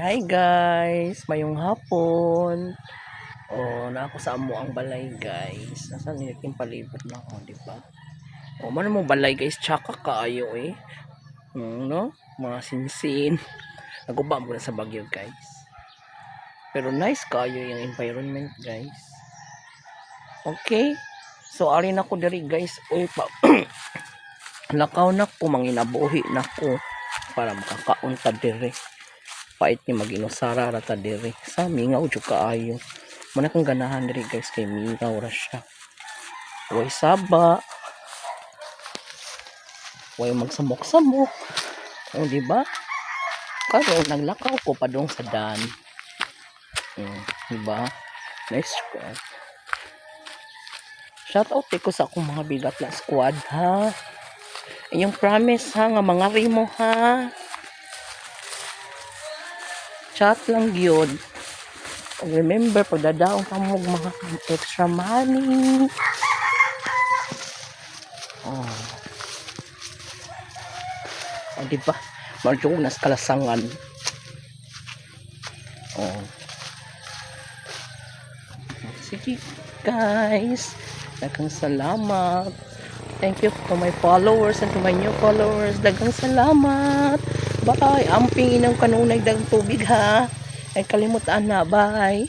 Hi guys, mayong hapon. Na ako sa amo ang balay guys. Nasaan ni yung palibot na ako, di ba? Man mo balay guys, tsaka kaayo eh. No? Mga sinsin. Naguba mo na sa Bagyo guys. Pero nice kaayo yung environment guys. Okay. So alin ako diri guys. Pa lakaw na ko, manginabuhi na ko para makakaon ta diri. Pait ni mag-inusara rata diri sa mingaw jud kaayo. Muna kang ganahan diri guys kay mingaw ra siya. Way saba. Way magsamok-samok. Di ba? Karon naglakaw ko padung sa dan. Di ba? Nice ko. Shout out ko sa akong mga bigat na squad ha. Yung promise ha nga mga rimo ha. Chat lang yun. Remember, pagdadaong ka mo mga extra money. Diba? Marjong nas kalasangan. Sige, guys. Daghang salamat. Thank you to my followers and to my new followers. Daghang salamat. Bye. Amping inang kanunay dagang tubig ha. Ay kalimutan na. Bye.